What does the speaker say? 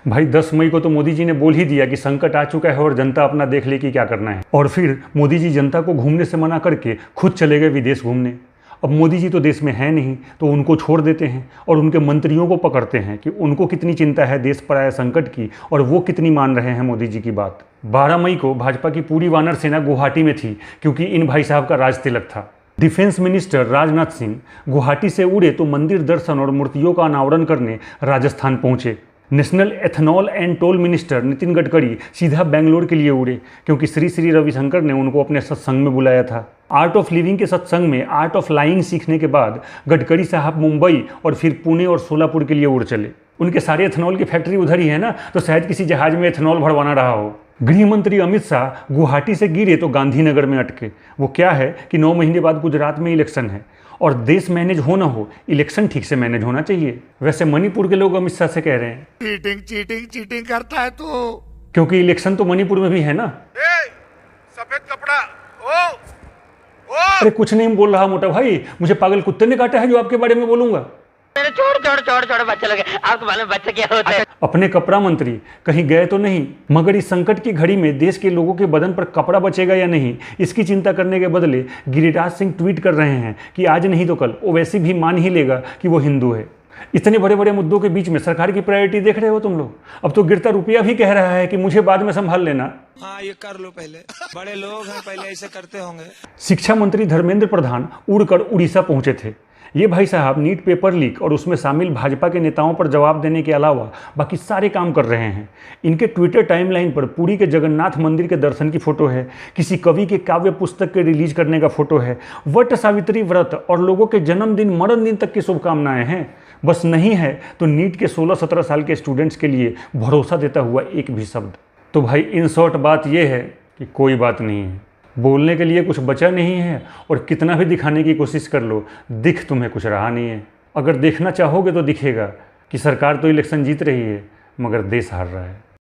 भाई 10 मई को तो मोदी जी ने बोल ही दिया कि संकट आ चुका है और जनता अपना देख ले कि क्या करना है। और फिर मोदी जी जनता को घूमने से मना करके खुद चले गए विदेश घूमने। अब मोदी जी तो देश में है नहीं तो उनको छोड़ देते हैं और उनके मंत्रियों को पकड़ते हैं कि उनको कितनी चिंता है देश पर आए संकट की और वो कितनी मान रहे हैं मोदी जी की बात। 12 मई को भाजपा की पूरी वानर सेना गुवाहाटी में थी क्योंकि इन भाई साहब का राज तिलक था। डिफेंस मिनिस्टर राजनाथ सिंह गुवाहाटी से उड़े तो मंदिर दर्शन और मूर्तियों का अनावरण करने राजस्थान पहुंचे। National ethanol and told minister Nitin Gadkari सीधा बेंगलोर के लिए उड़े क्योंकि श्री श्री रविशंकर ने उनको अपने सत्संग में बुलाया था। आर्ट ऑफ लिविंग के सत्संग में आर्ट ऑफ लाइंग सीखने के बाद गडकरी साहब मुंबई और फिर पुणे और सोलापुर के लिए उड़ चले। उनके सारे एथनॉल की फैक्ट्री उधर ही है ना, तो शायद किसी जहाज में एथनॉल भरवाना रहा हो। गृह मंत्री अमित शाह गुवाहाटी से गिरे तो गांधीनगर में अटके। वो क्या है कि 9 महीने बाद गुजरात में इलेक्शन है और देश मैनेज हो ना हो, इलेक्शन ठीक से मैनेज होना चाहिए। वैसे मणिपुर के लोग अमित शाह से कह रहे हैं चीटिंग चीटिंग चीटिंग करता है तू, क्योंकि इलेक्शन तो मणिपुर में भी है ना। सफेद कपड़ा ओ अरे कुछ नहीं बोल रहा मोटा भाई, मुझे पागल कुत्ते ने काटा है जो आपके बारे में बोलूंगा। छोड़ बच्चे लगे, आपको मालूम बच्चे क्या होते हैं? अपने कपड़ा मंत्री कहीं गए तो नहीं, मगर इस संकट की घड़ी में देश के लोगों के बदन पर कपड़ा बचेगा या नहीं, इसकी चिंता करने के बदले गिरिराज सिंह ट्वीट कर रहे हैं कि आज नहीं तो कल वो वैसे भी मान ही लेगा कि वो हिंदू है। इतने बड़े बड़े मुद्दों के बीच में सरकार की प्रायोरिटी देख रहे हो तुम लोग। अब तो गिरता रुपया भी कह रहा है कि मुझे बाद में संभाल लेना। हाँ ये कर लो, पहले बड़े लोग हैं, पहले ऐसे करते होंगे। शिक्षा मंत्री धर्मेंद्र प्रधान उड़कर उड़ीसा पहुंचे थे। ये भाई साहब नीट पेपर लीक और उसमें शामिल भाजपा के नेताओं पर जवाब देने के अलावा बाकी सारे काम कर रहे हैं। इनके ट्विटर टाइमलाइन पर पुरी के जगन्नाथ मंदिर के दर्शन की फोटो है, किसी कवि के काव्य पुस्तक के रिलीज करने का फोटो है, वट सावित्री व्रत और लोगों के जन्मदिन मरण दिन तक की शुभकामनाएं हैं। बस नहीं है तो नीट के 16-17 साल के स्टूडेंट्स के लिए भरोसा देता हुआ एक भी शब्द। तो भाई इन शॉर्ट बात यह है कि कोई बात नहीं है, बोलने के लिए कुछ बचा नहीं है और कितना भी दिखाने की कोशिश कर लो, दिख तुम्हें कुछ रहा नहीं है। अगर देखना चाहोगे तो दिखेगा कि सरकार तो इलेक्शन जीत रही है मगर देश हार रहा है।